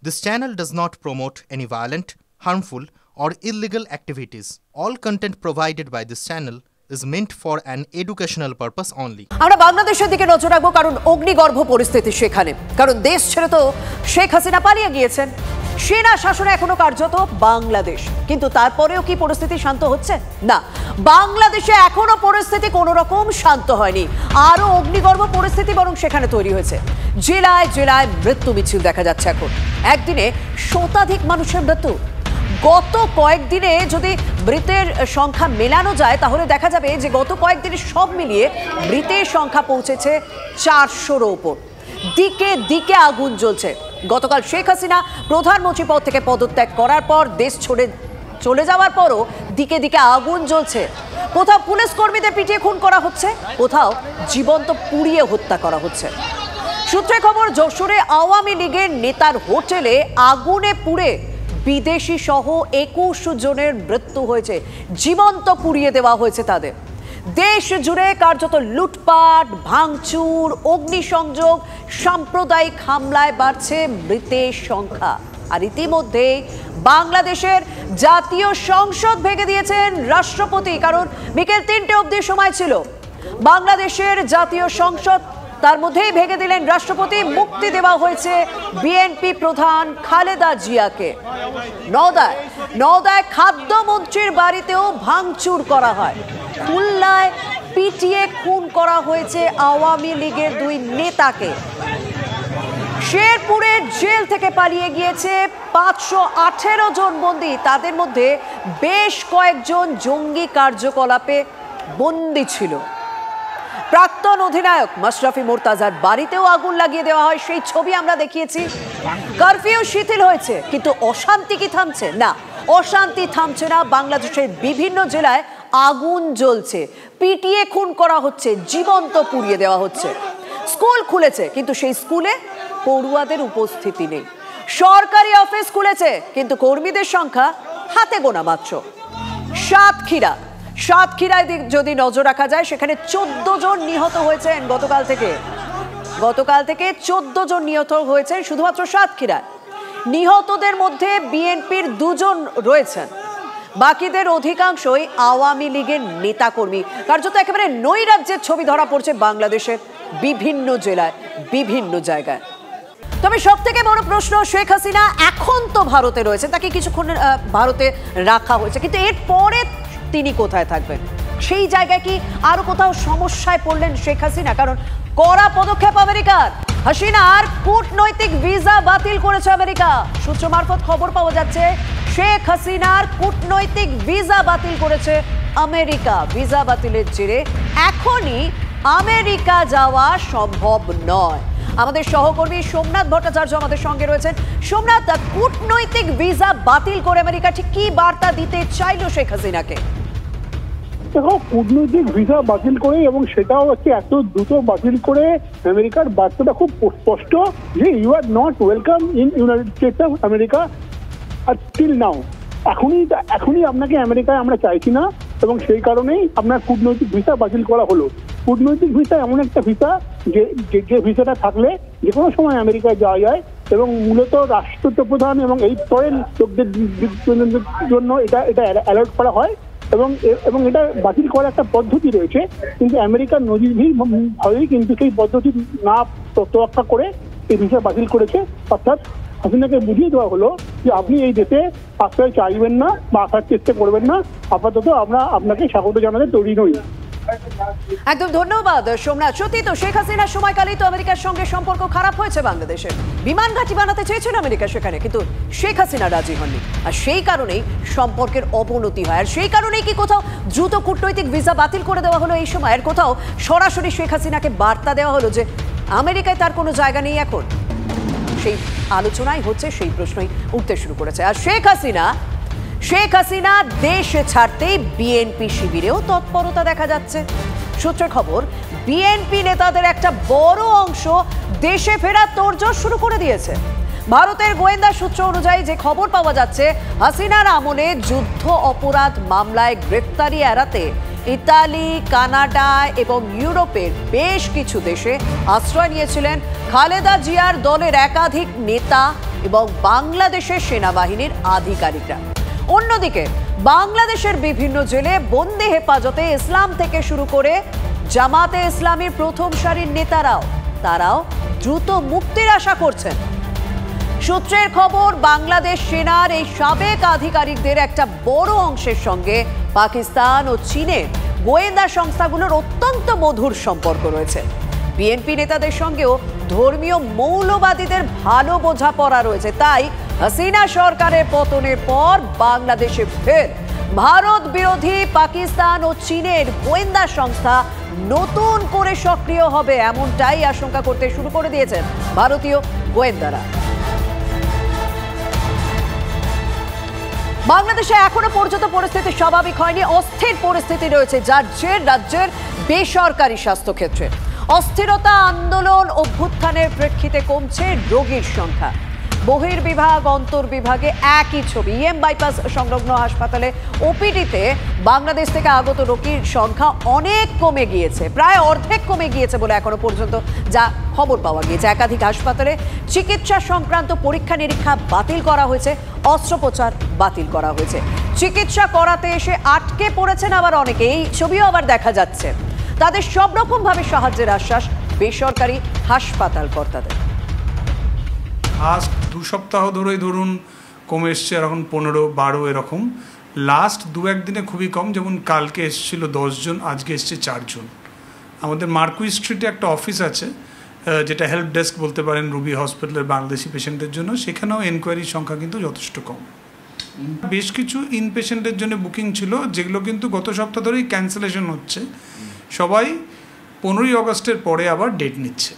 This channel does not promote any violent, harmful, or illegal activities. All content provided by this channel is meant for an educational purpose only. আমরা বাংলাদেশের দিকে নজর রাখবো কারণ অগ্নিগর্ভ পরিস্থিতি সেখানে, কারণ দেশ ছেড়ে তো শেখ হাসিনা পালিয়ে গিয়েছেন। সেনা শাসনে এখনো কার্যত বাংলাদেশ, কিন্তু তারপরেও কি পরিস্থিতি শান্ত হচ্ছে? না, বাংলাদেশে এখনো পরিস্থিতি কোনো রকম শান্ত হয়নি। আরো অগ্নিগর্ভ পরিস্থিতি বরং সেখানে তৈরি হয়েছে। জেলায় জেলায় মৃত্যু মিছিল দেখা যাচ্ছে। এখন একদিনে শতাধিক মানুষের মৃত্যু। গত কয়েকদিনে যদি মৃতের সংখ্যা মেলানো যায় তাহলে দেখা যাবে যে গত কয়েকদিনে সব মিলিয়ে মৃতের সংখ্যা পৌঁছেছে 400-র উপর। দিকে দিকে আগুন জ্বলছে। গতকাল শেখ হাসিনা প্রধানমন্ত্রী পদ থেকে পদত্যাগ করার পর দেশ ছেড়ে চলে যাওয়ার পরও দিকে দিকে আগুন জ্বলছে। কোথাও পুলিশ কর্মীদের পিটিয়ে খুন করা হচ্ছে, কোথাও জীবন্ত পুড়িয়ে হত্যা করা হচ্ছে। সূত্রে খবর, যশোরে আওয়ামী লীগের নেতার হোটেলে আগুনে পুড়ে বিদেশি সহ 21 জনের মৃত্যু হয়েছে, জীবন্ত পুড়িয়ে দেওয়া হয়েছে তাদের। দেশ জুড়ে কার্যত লুটপাট, ভাঙচুর, অগ্নিসংযোগ, সাম্প্রদায়িক হামলায় বাড়ছে মৃতের সংখ্যা। আর ইতিমধ্যে বাংলাদেশের জাতীয় সংসদ ভেঙে দিয়েছেন রাষ্ট্রপতি, কারণ বিকেল 3টে অবধি সময় ছিল। বাংলাদেশের জাতীয় সংসদ তার মধ্যেই ভেঙে দিলেন রাষ্ট্রপতি। মুক্তি দেওয়া হয়েছে বিএনপি প্রধান খালেদা জিয়াকে। নওদায় খাদ্যমন্ত্রীর বাড়িতেও ভাঙচুর করা হয়। খুলনায় পিটিয়ে খুন করা হয়েছে আওয়ামী লীগের 2 নেতাকে। শেরপুরে জেল থেকে পালিয়ে গিয়েছে 518 জন বন্দী, তাদের মধ্যে বেশ কয়েকজন জঙ্গি কার্যকলাপে বন্দী ছিল। প্রাক্তন অধিনায়ক মাশরাফি মুর্তজার বাড়িতেও আগুন লাগিয়ে দেওয়া হয়, সেই ছবি আমরা দেখিয়েছি। কারফিউ শিথিল হয়েছে, কিন্তু অশান্তি কি থামছে? না, অশান্তি থামছে না। বাংলাদেশের বিভিন্ন জেলায় আগুন জ্বলছে, পিটিয়ে খুন করা হচ্ছে, জীবন্ত পুড়িয়ে দেওয়া হচ্ছে। স্কুল খুলেছে, কিন্তু সেই স্কুলে পড়ুয়াদের উপস্থিতি নেই। সরকারি অফিস খুলেছে, কিন্তু কর্মীদের সংখ্যা হাতে গোনা মাত্র। সাতক্ষীরায় যদি নজর রাখা যায়, সেখানে 14 জন নিহত হয়েছেন গতকাল থেকে 14 জন নিহত হয়েছেন শুধুমাত্র সাতক্ষীরায়। নিহতদের মধ্যে বিএনপির 2 জন রয়েছেন, বাকিদের অধিকাংশই আওয়ামী লীগের নেতাকর্মী। কার্যত একেবারে নৈরাজ্যের ছবি ধরা পড়ছে বাংলাদেশের বিভিন্ন জেলায়, বিভিন্ন জায়গায়। তবে সব থেকে বড় প্রশ্ন, শেখ হাসিনা এখন তো ভারতে রয়েছে, তাকে কিছুক্ষণ ভারতে রাখা হয়েছে, কিন্তু এরপরে তিনি কোথায় থাকবেন? সেই জায়গায় কি আরো কোথাও সমস্যায় পড়লেন শেখ হাসিনা? কারণ কড়া পদক্ষেপ আমেরিকার। হাসিনার কূটনৈতিক ভিসা বাতিল করেছে আমেরিকা। সূত্র মারফত খবর পাওয়া যাচ্ছে শেখ হাসিনার কূটনৈতিক ভিসা বাতিল করেছে আমেরিকা। ভিসা বাতিলের জেরে এখনই আমেরিকা যাওয়া সম্ভব নয়। আমাদের সহকর্মী সোমনাথ ভট্টাচার্য আমাদের সঙ্গে রয়েছেন। সোমনাথ, কূটনৈতিক ভিসা বাতিল করে আমেরিকা ঠিক কি বার্তা দিতে চাইল শেখ হাসিনাকে? দেখো, কূটনৈতিক ভিসা বাতিল করে, এবং সেটাও হচ্ছে এত দ্রুত বাতিল করে, আমেরিকার বার্তাটা খুব স্পষ্ট যে you are not welcome in United States of America till now. এখনই আপনাকে আমেরিকায় আমরা চাইছি না, এবং সেই কারণেই আপনার কূটনৈতিক ভিসা বাতিল করা হলো। কূটনৈতিক ভিসা এমন একটা ভিসা যে ভিসাটা থাকলে যে কোনো সময় আমেরিকায় যাওয়া যায়, এবং মূলত রাষ্ট্রপ্রধান এবং এই ফরেন লোকদের জন্য এটা অ্যালার্ট করা হয়, এবং এটা বাতিল করার একটা পদ্ধতি রয়েছে। কিন্তু আমেরিকার নজিরবিহীন ভাবেই কিন্তু সেই পদ্ধতি না তোয়াক্কা করে এই ভিসা বাতিল করেছে। অর্থাৎ হাসিনাকে বুঝিয়ে দেওয়া হলো যে আপনি এই দেশে আশ্রয় চাইবেন না বা আসার চেষ্টা করবেন না, আপাতত আমরা আপনাকে স্বাগত জানাতে তৈরি নই। একদম ধন্যবাদ সোমনাথ। সত্যি তো শেখ হাসিনার সময়কালেই তো আমেরিকার সঙ্গে সম্পর্ক খারাপ হয়েছে বাংলাদেশের। বিমান ঘাঁটি বানাতে চেয়েছিল আমেরিকা সেখানে, কিন্তু শেখ হাসিনা রাজি হননি, আর সেই কারণেই সম্পর্কের অবনতি হয়। আর সেই কারণেই কি কোথাও দ্রুত কূটনৈতিক ভিসা বাতিল করে দেওয়া হলো এই সময়, আর কোথাও সরাসরি শেখ হাসিনাকে বার্তা দেওয়া হলো যে আমেরিকায় তার কোনো জায়গা নেই এখন? সেই আলোচনাই হচ্ছে, সেই প্রশ্নই উঠতে শুরু করেছে। আর শেখ হাসিনা দেশ ছাড়তেই বিএনপি শিবিরেও তৎপরতা দেখা যাচ্ছে। সূত্রের খবর, বিএনপি নেতাদের একটা বড় অংশ দেশে ফেরার তোড়জোড় শুরু করে দিয়েছে। ভারতের গোয়েন্দা সূত্র অনুযায়ী যে খবর পাওয়া যাচ্ছে, হাসিনার আমলে যুদ্ধ অপরাধ মামলায় গ্রেফতারি এড়াতে ইতালি, কানাডা এবং ইউরোপের বেশ কিছু দেশে আশ্রয় নিয়েছিলেন খালেদা জিয়ার দলের একাধিক নেতা এবং বাংলাদেশের সেনাবাহিনীর আধিকারিকরা। অন্যদিকে বাংলাদেশের বিভিন্ন জেলে বন্দি হেফাজতে ইসলাম থেকে শুরু করে জামাতে ইসলামীর প্রথম সারির তারাও দ্রুত মুক্তির আশা করছেন। সূত্রের খবর, বাংলাদেশ সেনার এই সাবেক আধিকারিকদের একটা বড় অংশের সঙ্গে পাকিস্তান ও চীনের গোয়েন্দা সংস্থাগুলোর অত্যন্ত মধুর সম্পর্ক রয়েছে। বিএনপি নেতাদের সঙ্গেও ধর্মীয় মৌলবাদীদের ভালো বোঝাপড়া রয়েছে। তাই হাসিনা সরকারের পতনের পর বাংলাদেশে ফের ভারত বিরোধী পাকিস্তান ও চীনের গোয়েন্দা সংস্থা নতুন করে সক্রিয় হবে, এমনটাই আশঙ্কা করতে শুরু করে দিয়েছেন ভারতীয় গোয়েন্দারা। বাংলাদেশে এখনো পর্যন্ত পরিস্থিতি স্বাভাবিক হয়নি, অস্থির পরিস্থিতি রয়েছে যার জের রাজ্যের বেসরকারি স্বাস্থ্যক্ষেত্রে। অস্থিরতা, আন্দোলন, অভ্যুত্থানের প্রেক্ষিতে কমছে রোগীর সংখ্যা। বহির্বিভাগ অন্তর্বিভাগে একই ছবি। ইএম বাইপাস সংলগ্ন হাসপাতালে ওপিডিতে বাংলাদেশ থেকে আগত রোগীর সংখ্যা অনেক কমে গিয়েছে, প্রায় অর্ধেক কমে গিয়েছে বলে এখনো পর্যন্ত যা খবর পাওয়া গিয়েছে। একাধিক হাসপাতালে চিকিৎসা সংক্রান্ত পরীক্ষা নিরীক্ষা বাতিল করা হয়েছে, অস্ত্রোপচার বাতিল করা হয়েছে। চিকিৎসা করাতে এসে আটকে পড়েছেন আবার অনেকে, এই ছবিও আবার দেখা যাচ্ছে। তাদের সব রকম ভাবে সাহায্যের আশ্বাস বেসরকারি হাসপাতাল কর্তাদের। আজ 2 সপ্তাহ ধরেই ধরুন কমে এসছে, এখন 15-12 এরকম। লাস্ট 2-1 দিনে খুবই কম, যেমন কালকে এসেছিল 10 জন, আজকে এসছে 4 জন। আমাদের মার্কুই স্ট্রিটে একটা অফিস আছে যেটা হেল্প ডেস্ক বলতে পারেন রুবি হসপিটালের বাংলাদেশি পেশেন্টদের জন্য, সেখানেও এনকোয়ারির সংখ্যা কিন্তু যথেষ্ট কম। বেশ কিছু ইনপেশেন্টের জন্য বুকিং ছিল যেগুলো কিন্তু গত সপ্তাহ ধরেই ক্যান্সেলেশন হচ্ছে। সবাই 15ই আগস্টের পরে আবার ডেট নিচ্ছে।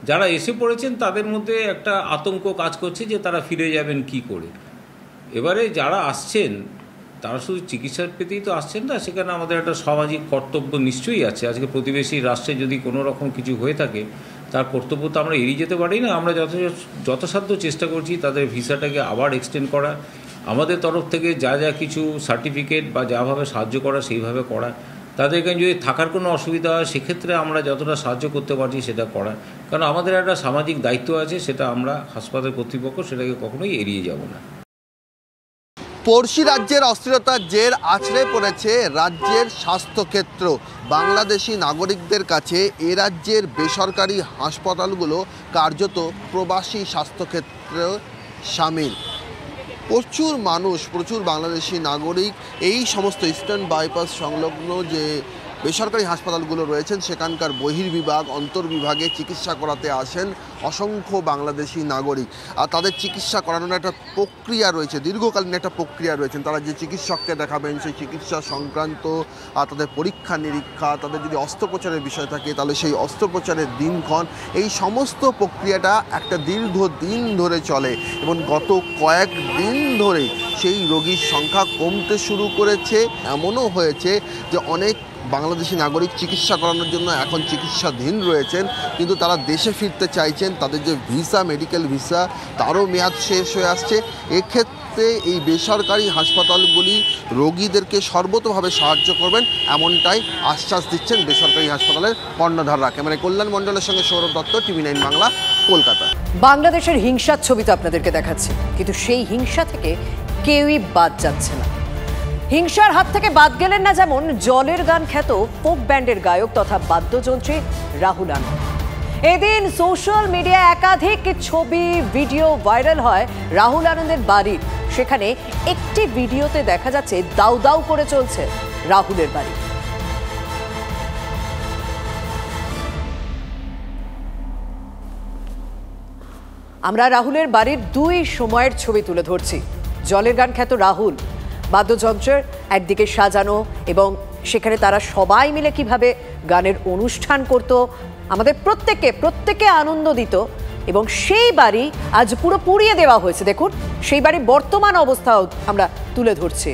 যারা এসে পড়েছেন তাদের মধ্যে একটা আতঙ্ক কাজ করছে যে তারা ফিরে যাবেন কি করে। এবারে যারা আসছেন তারা শুধু চিকিৎসার পেতেই তো আসছেন না, সেখানে আমাদের একটা সামাজিক কর্তব্য নিশ্চয়ই আছে। আজকে প্রতিবেশী রাষ্ট্রে যদি কোনো রকম কিছু হয়ে থাকে তার কর্তব্য তো আমরা এড়িয়ে যেতে পারি না। আমরা যথাসাধ্য চেষ্টা করছি তাদের ভিসাটাকে আবার এক্সটেন্ড করা, আমাদের তরফ থেকে যা যা কিছু সার্টিফিকেট বা যাভাবে সাহায্য করা সেইভাবে করা। তাদের এখানে যদি থাকার কোনো অসুবিধা হয় সেক্ষেত্রে আমরা যতটা সাহায্য করতে পারছি সেটা করা, কারণ আমাদের একটা সামাজিক দায়িত্ব আছে, সেটা আমরা হাসপাতাল কর্তৃপক্ষ সেটাকে কখনোই এড়িয়ে যাব না। পড়শি রাজ্যের অস্থিরতার জের আছড়ে পড়েছে রাজ্যের স্বাস্থ্যক্ষেত্র। বাংলাদেশি নাগরিকদের কাছে এ রাজ্যের বেসরকারি হাসপাতালগুলো কার্যত প্রবাসী স্বাস্থ্যক্ষেত্র সামিল। প্রচুর মানুষ, প্রচুর বাংলাদেশি নাগরিক এই সমস্ত ইস্টার্ন বাইপাস সংলগ্ন যে বেসরকারি হাসপাতালগুলো রয়েছেন সেখানকার বহির্বিভাগ অন্তর্বিভাগে চিকিৎসা করাতে আসেন অসংখ্য বাংলাদেশি নাগরিক। আর তাদের চিকিৎসা করানোর একটা প্রক্রিয়া রয়েছে, দীর্ঘকালীন একটা প্রক্রিয়া রয়েছে। তারা যে চিকিৎসককে দেখাবেন সেই চিকিৎসা সংক্রান্ত তাদের পরীক্ষা নিরীক্ষা, তাদের যদি অস্ত্রোপচারের বিষয় থাকে তাহলে সেই অস্ত্রোপচারের দিনক্ষণ, এই সমস্ত প্রক্রিয়াটা একটা দীর্ঘ দিন ধরে চলে এবং গত কয়েকদিন ধরে সেই রোগীর সংখ্যা কমতে শুরু করেছে। এমনও হয়েছে যে অনেক বাংলাদেশি নাগরিক চিকিৎসা করানোর জন্য এখন চিকিৎসাধীন রয়েছেন, কিন্তু তারা দেশে ফিরতে চাইছেন। তাদের যে ভিসা, মেডিকেল ভিসা, তারও মেয়াদ শেষ হয়ে আসছে। এক্ষেত্রে এই বেসরকারি হাসপাতালগুলি রোগীদেরকে সর্বতোভাবে সাহায্য করবেন, এমনটাই আশ্বাস দিচ্ছেন বেসরকারি হাসপাতালের কর্ণধাররা। ক্যামেরায় কল্যাণ মণ্ডলের সঙ্গে সৌরভ দত্ত, TV9 বাংলা, কলকাতা। বাংলাদেশের হিংসার ছবি তো আপনাদেরকে দেখাচ্ছি, কিন্তু সেই হিংসা থেকে কেউই বাদ যাচ্ছে না। হিংসার হাত থেকে বাদ গেলেন না যেমন জলের গান খ্যাত ফোক ব্যান্ডের গায়ক তথা বাদ্যযন্ত্রী রাহুল আনন্দ। এদিন সোশ্যাল মিডিয়ায় একাধিক ছবি ভিডিও ভাইরাল হয় রাহুল আনন্দের বাড়ির। সেখানে একটি ভিডিওতে দেখা যাচ্ছে দাউ দাউ করে চলছে রাহুলের বাড়ি। আমরা রাহুলের বাড়ির 2 সময়ের ছবি তুলে ধরছি। জলের গান খ্যাত রাহুল বাদ্যযন্ত্রের একদিকে সাজানো এবং সেখানে তারা সবাই মিলে কিভাবে গানের অনুষ্ঠান করত, আমাদের প্রত্যেককে আনন্দ দিত। এবং সেই বাড়ি আজ পুরো পুড়িয়ে দেওয়া হয়েছে। দেখুন সেই বাড়ির বর্তমান অবস্থাও আমরা তুলে ধরছি।